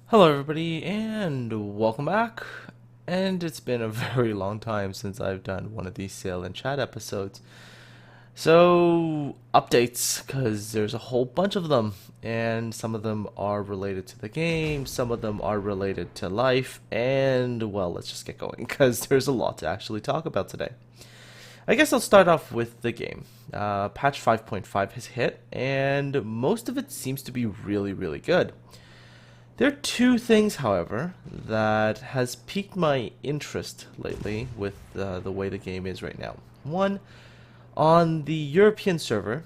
Hello, everybody, and welcome back. And it's been a very long time since I've done one of these Sail and Chat episodes. So, updates, because there's a whole bunch of them, and some of them are related to the game, some of them are related to life, and well, let's just get going, because there's a lot to actually talk about today. I guess I'll start off with the game. Patch 5.5 has hit, and most of it seems to be really, really good. There are two things, however, that has piqued my interest lately with the way the game is right now. One, on the European server,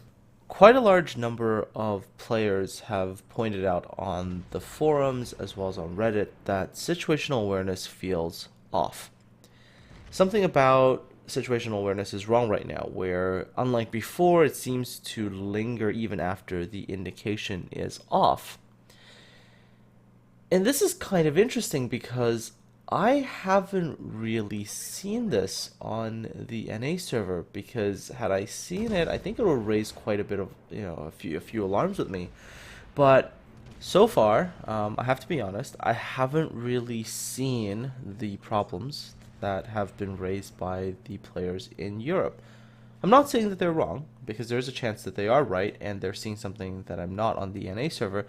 quite a large number of players have pointed out on the forums as well as on Reddit that situational awareness feels off. Something about situational awareness is wrong right now, where unlike before, it seems to linger even after the indication is off. And this is kind of interesting because I haven't really seen this on the NA server, because had I seen it, I think it would raise quite a bit of, a few alarms with me. But so far, I have to be honest, I haven't really seen the problems that have been raised by the players in Europe. I'm not saying that they're wrong, because there's a chance that they are right and they're seeing something that I'm not on the NA server,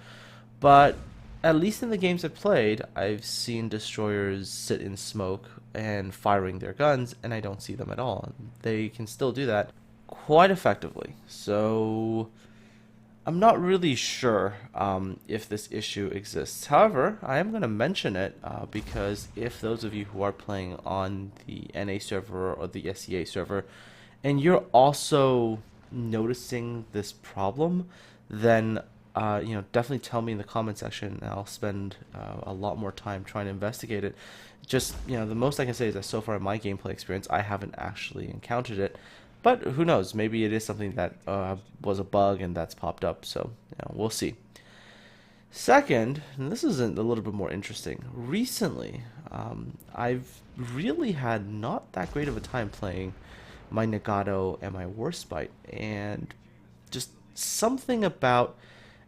but at least in the games I've played, I've seen destroyers sit in smoke and firing their guns, and I don't see them at all. They can still do that quite effectively. So I'm not really sure if this issue exists. However, I am going to mention it because if those of you who are playing on the NA server or the SEA server, and you're also noticing this problem, then definitely tell me in the comment section, and I'll spend a lot more time trying to investigate it. Just, the most I can say is that so far in my gameplay experience, I haven't actually encountered it. But who knows? Maybe it is something that was a bug and that's popped up. So, we'll see. Second, and this is a little bit more interesting. Recently, I've really had not that great of a time playing my Nagato and my Warspite, and just something about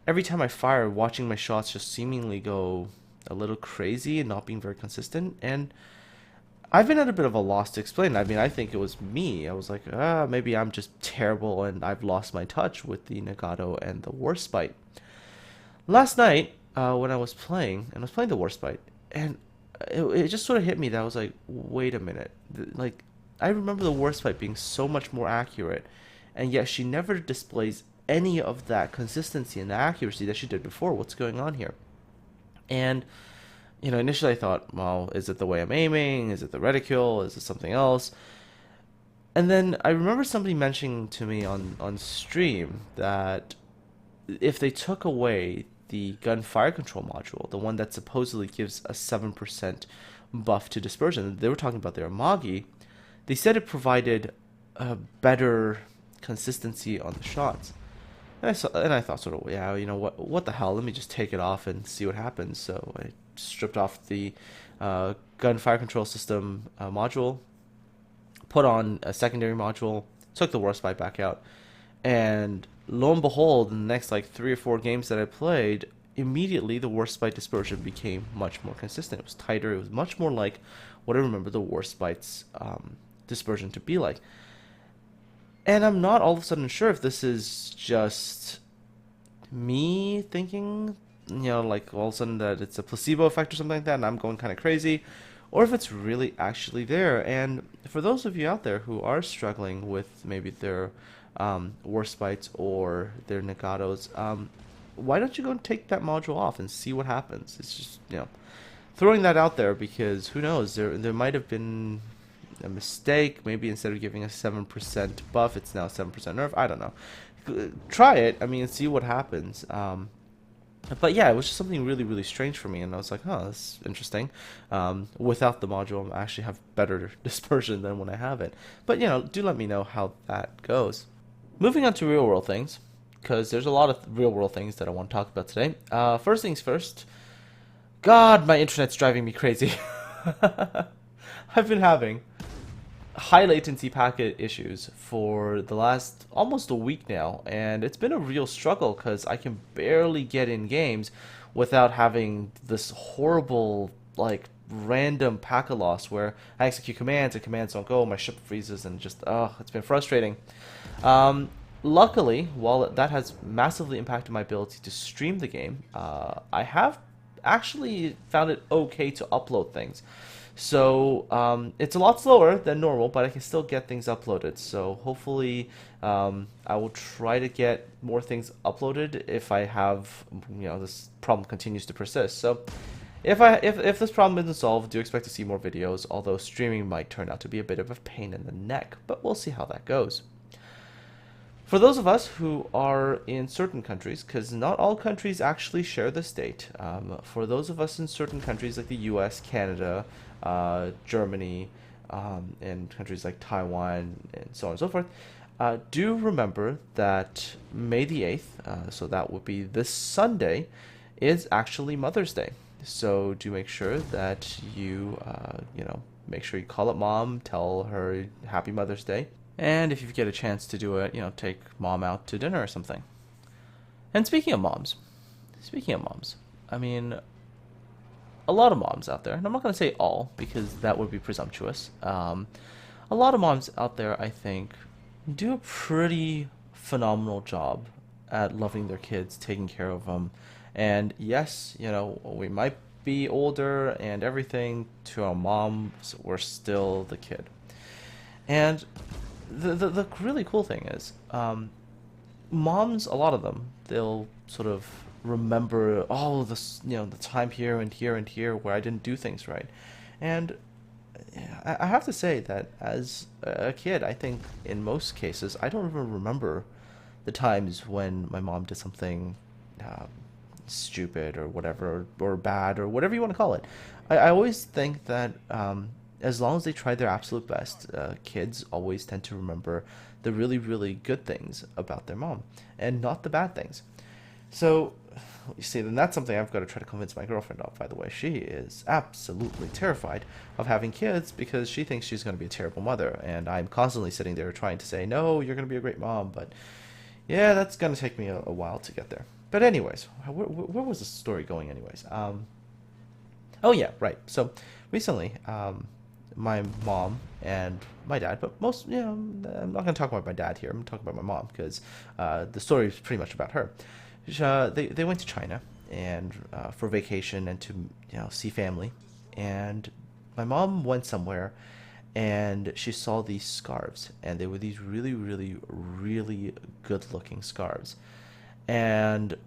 every time I fire, watching my shots just seemingly go a little crazy and not being very consistent. And I've been at a bit of a loss to explain. I mean, I think it was me. I was like, maybe I'm just terrible and I've lost my touch with the Nagato and the Warspite. Last night, when I was playing, and I was playing the Warspite, and it just sort of hit me that I was like, wait a minute. Like, I remember the Warspite being so much more accurate, and yet she never displays any of that consistency and accuracy that she did before. What's going on here? And initially I thought, well, is it the way I'm aiming? Is it the reticule? Is it something else? And then I remember somebody mentioning to me on stream that if they took away the gunfire control module, the one that supposedly gives a 7% buff to dispersion, they were talking about their Amagi, they said it provided a better consistency on the shots. And I thought sort of, yeah, what the hell? Let me just take it off and see what happens. So I stripped off the gunfire control system module, put on a secondary module, took the Warspite back out, and lo and behold, in the next like 3 or 4 games that I played, immediately the Warspite dispersion became much more consistent. It was tighter. It was much more like what I remember the Warspite's dispersion to be like. And I'm not all of a sudden sure if this is just me thinking, like all of a sudden that it's a placebo effect or something like that, and I'm going kind of crazy, or if it's really actually there. And for those of you out there who are struggling with maybe their Warspites or their Nagatos, why don't you go and take that module off and see what happens? It's just, throwing that out there, because who knows, there might have been a mistake. Maybe instead of giving a 7% buff, it's now 7% nerf. I don't know. Try it. I mean, see what happens. But yeah, it was just something really, really strange for me, and I was like, oh, that's interesting. Without the module, I actually have better dispersion than when I have it. But, do let me know how that goes. Moving on to real-world things, because there's a lot of real-world things that I want to talk about today. First things first. God, my internet's driving me crazy. I've been having high latency packet issues for the last almost a week now, and it's been a real struggle because I can barely get in games without having this horrible, like, random packet loss where I execute commands and commands don't go, my ship freezes, and just, oh, it's been frustrating. Luckily, while that has massively impacted my ability to stream the game, I have actually found it okay to upload things. So it's a lot slower than normal, but I can still get things uploaded. So hopefully, I will try to get more things uploaded if I have, this problem continues to persist. So if this problem isn't solved, do expect to see more videos. Although streaming might turn out to be a bit of a pain in the neck, but we'll see how that goes. For those of us who are in certain countries, because not all countries actually share this date, for those of us in certain countries like the US, Canada, Germany, and countries like Taiwan, and so on and so forth, do remember that May the 8th, so that would be this Sunday, is actually Mother's Day. So do make sure that you, make sure you call up mom, tell her Happy Mother's Day. And if you get a chance to do it, take mom out to dinner or something. And speaking of moms, I mean, a lot of moms out there, and I'm not going to say all because that would be presumptuous. A lot of moms out there, I think, do a pretty phenomenal job at loving their kids, taking care of them. And yes, we might be older and everything. To our moms, we're still the kid. And the really cool thing is, moms, a lot of them, they'll sort of remember, oh, this, the time here and here and here where I didn't do things right. And I have to say that as a kid, I think in most cases, I don't even remember the times when my mom did something stupid or whatever, or bad, or whatever you want to call it. I always think that as long as they try their absolute best, kids always tend to remember the really, really good things about their mom and not the bad things. So, you see, then that's something I've got to try to convince my girlfriend of, by the way. She is absolutely terrified of having kids because she thinks she's going to be a terrible mother. And I'm constantly sitting there trying to say, no, you're going to be a great mom. But yeah, that's going to take me a while to get there. But anyways, where was the story going anyways? Oh yeah, right. So recently, my mom and my dad, but I'm not going to talk about my dad here. I'm going to talk about my mom because the story is pretty much about her. They went to China and for vacation and to see family, and my mom went somewhere and she saw these scarves, and they were these really, really, really good looking scarves. And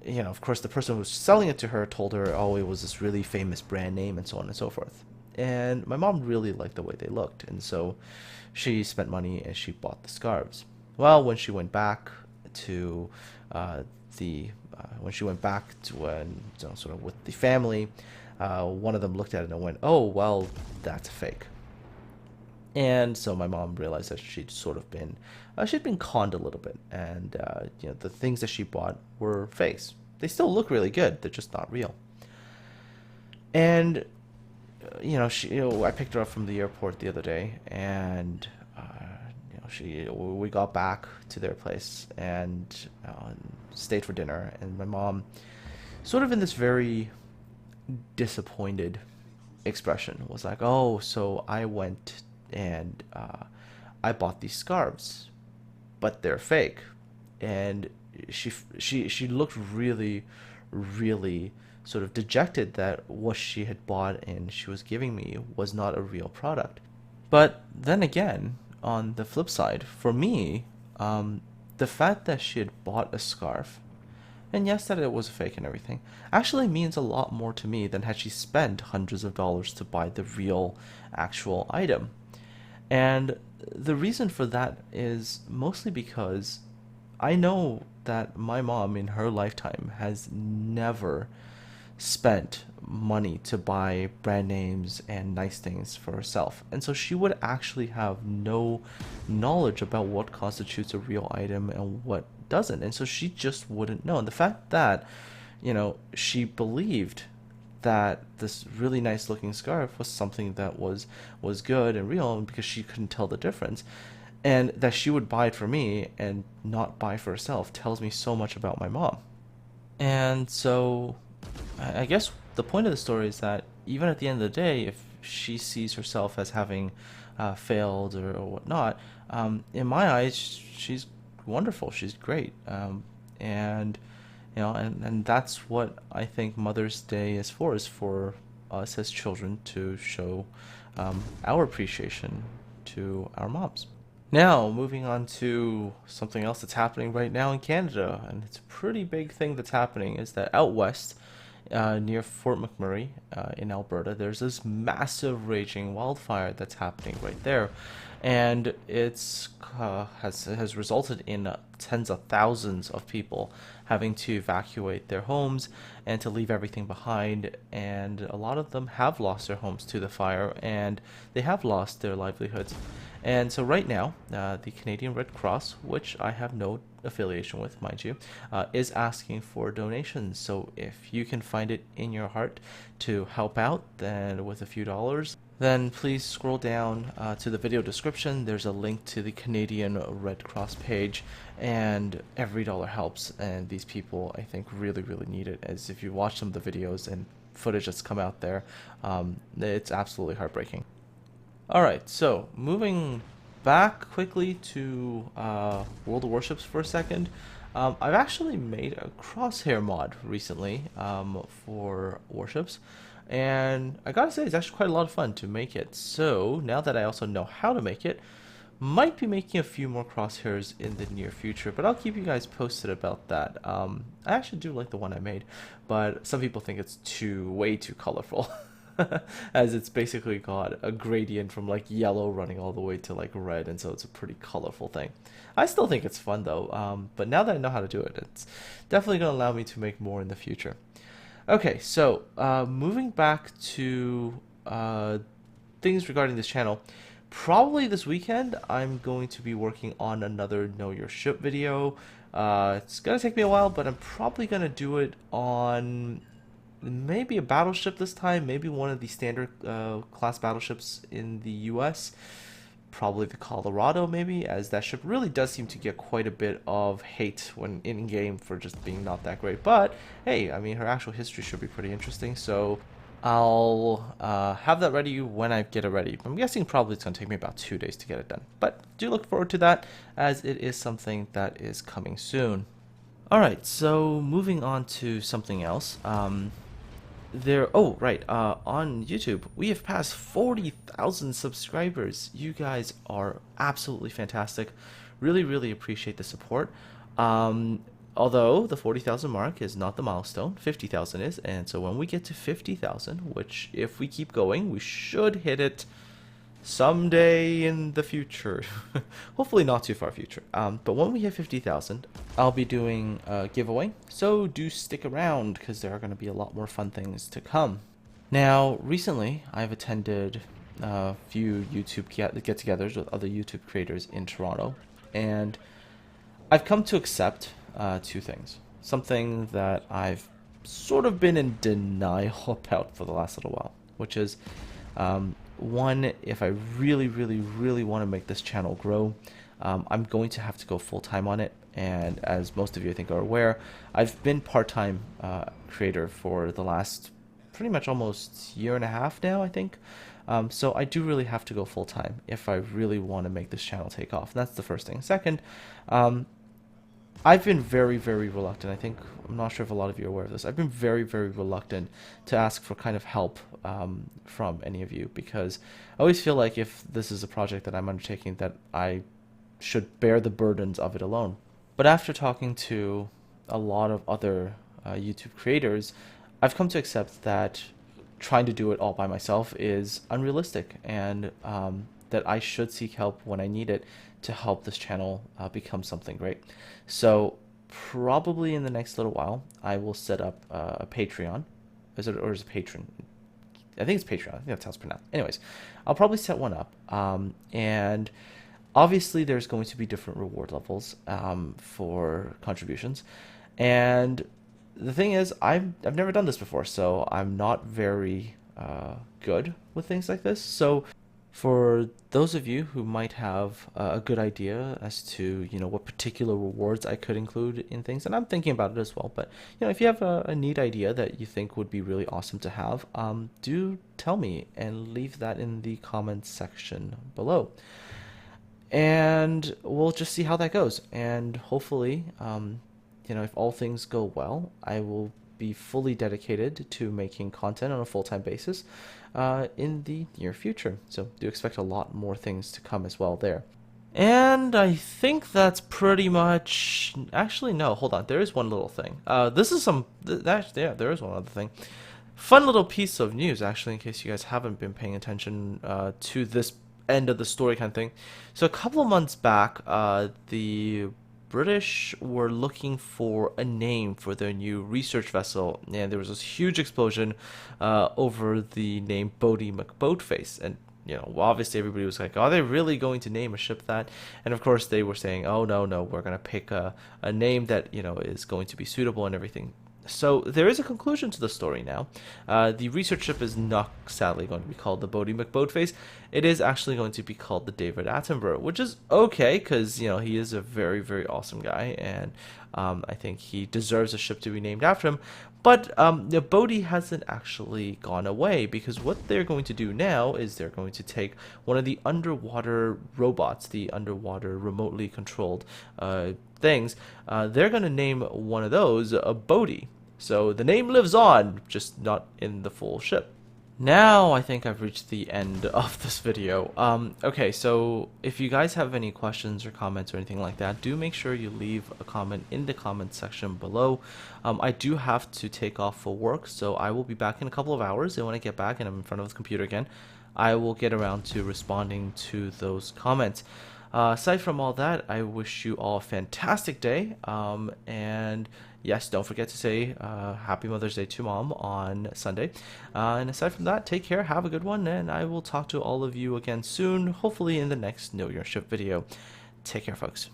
of course, the person who was selling it to her told her, oh, it was this really famous brand name and so on and so forth. And my mom really liked the way they looked, and so she spent money and she bought the scarves. Well, when she went back to sort of with the family, one of them looked at it and went, oh, well, that's fake. And so my mom realized that she'd been conned a little bit, and the things that she bought were fakes. They still look really good, they're just not real. And I picked her up from the airport the other day, and we got back to their place and stayed for dinner. And my mom, sort of in this very disappointed expression, was like, "Oh, so I went and I bought these scarves, but they're fake." And she looked really, really sort of dejected that what she had bought and she was giving me was not a real product. But then again, on the flip side, for me, the fact that she had bought a scarf, and yes, that it was fake and everything, actually means a lot more to me than had she spent hundreds of dollars to buy the real, actual item. And the reason for that is mostly because I know that my mom in her lifetime has never spent money to buy brand names and nice things for herself. And so she would actually have no knowledge about what constitutes a real item and what doesn't. And so she just wouldn't know. And the fact that, she believed that this really nice looking scarf was something that was good and real, because she couldn't tell the difference, and that she would buy it for me and not buy for herself, tells me so much about my mom. And so I guess the point of the story is that even at the end of the day, if she sees herself as having failed or whatnot, in my eyes, she's wonderful. She's great, and and that's what I think Mother's Day is for us as children to show our appreciation to our moms. Now, moving on to something else that's happening right now in Canada, and it's a pretty big thing that's happening, is that out west, near Fort McMurray, in Alberta, there's this massive raging wildfire that's happening right there, and it's has resulted in tens of thousands of people having to evacuate their homes and to leave everything behind, and a lot of them have lost their homes to the fire, and they have lost their livelihoods. And so right now, the Canadian Red Cross, which I have no affiliation with, mind you, is asking for donations. So if you can find it in your heart to help out, then with a few dollars, then please scroll down to the video description. There's a link to the Canadian Red Cross page, and every dollar helps. And these people, I think, really, really need it. As if you watch some of the videos and footage that's come out there, it's absolutely heartbreaking. All right, so moving back quickly to World of Warships for a second. I've actually made a crosshair mod recently for Warships, and I gotta say it's actually quite a lot of fun to make it. So now that I also know how to make it, might be making a few more crosshairs in the near future, but I'll keep you guys posted about that. I actually do like the one I made, but some people think it's way too colorful. As it's basically got a gradient from like yellow running all the way to like red, and so it's a pretty colorful thing. I still think it's fun though, but now that I know how to do it, it's definitely going to allow me to make more in the future. Okay, so moving back to things regarding this channel, probably this weekend I'm going to be working on another Know Your Ship video. It's going to take me a while, but I'm probably going to do it on maybe a battleship this time, maybe one of the standard class battleships in the US, probably the Colorado maybe, as that ship really does seem to get quite a bit of hate when in game for just being not that great. But hey, I mean, her actual history should be pretty interesting, so I'll have that ready when I get it ready. I'm guessing probably it's going to take me about 2 days to get it done, but do look forward to that, as it is something that is coming soon. Alright, so moving on to something else. On YouTube, we have passed 40,000 subscribers. You guys are absolutely fantastic. Really, really appreciate the support. Although the 40,000 mark is not the milestone, 50,000 is, and so when we get to 50,000, which if we keep going, we should hit it someday in the future. Hopefully not too far future. But when we hit 50,000, I'll be doing a giveaway, so do stick around because there are going to be a lot more fun things to come. Now, recently I've attended a few YouTube get-togethers with other YouTube creators in Toronto, and I've come to accept two things. Something that I've sort of been in denial about for the last little while, which is one, if I really, really, really want to make this channel grow, I'm going to have to go full-time on it. And as most of you I think are aware, I've been part-time creator for the last pretty much almost year and a half now, I think. So I do really have to go full-time if I really want to make this channel take off. And that's the first thing. Second, I've been very, very reluctant. I'm not sure if a lot of you are aware of this. I've been very, very reluctant to ask for kind of help from any of you, because I always feel like if this is a project that I'm undertaking, that I should bear the burdens of it alone. But after talking to a lot of other YouTube creators, I've come to accept that trying to do it all by myself is unrealistic, and that I should seek help when I need it to help this channel become something great. So probably in the next little while, I will set up a Patreon. Is it a patron? I think it's Patreon. I think that's how it's pronounced. Anyways, I'll probably set one up. And obviously there's going to be different reward levels for contributions. And the thing is, I've never done this before, so I'm not very good with things like this. So For those of you who might have a good idea as to, what particular rewards I could include in things, and I'm thinking about it as well, but, if you have a neat idea that you think would be really awesome to have, do tell me and leave that in the comments section below. And we'll just see how that goes. And hopefully, if all things go well, I will be fully dedicated to making content on a full-time basis in the near future. So do expect a lot more things to come as well there. And I think that's pretty much. Actually, no, hold on. There is one little thing. This is some. Yeah, there is one other thing. Fun little piece of news, actually, in case you guys haven't been paying attention to this end of the story kind of thing. So a couple of months back, the British were looking for a name for their new research vessel, and there was this huge explosion over the name Boaty McBoatface. And obviously everybody was like, are they really going to name a ship that? And of course they were saying, oh no, we're going to pick a name that is going to be suitable and everything. So there is a conclusion to the story now. The research ship is not sadly going to be called the Boaty McBoatface. It is actually going to be called the David Attenborough, which is okay because he is a very, very awesome guy, and I think he deserves a ship to be named after him. But the Boaty hasn't actually gone away, because what they're going to do now is they're going to take one of the underwater robots, the underwater remotely controlled things. They're going to name one of those a Boaty. So the name lives on, just not in the full ship. Now I think I've reached the end of this video. Okay, so if you guys have any questions or comments or anything like that, do make sure you leave a comment in the comment section below. I do have to take off for work, so I will be back in a couple of hours, and when I get back and I'm in front of the computer again, I will get around to responding to those comments. Aside from all that, I wish you all a fantastic day, and yes, don't forget to say Happy Mother's Day to Mom on Sunday. And aside from that, take care, have a good one, and I will talk to all of you again soon, hopefully in the next Know Your Ship video. Take care, folks.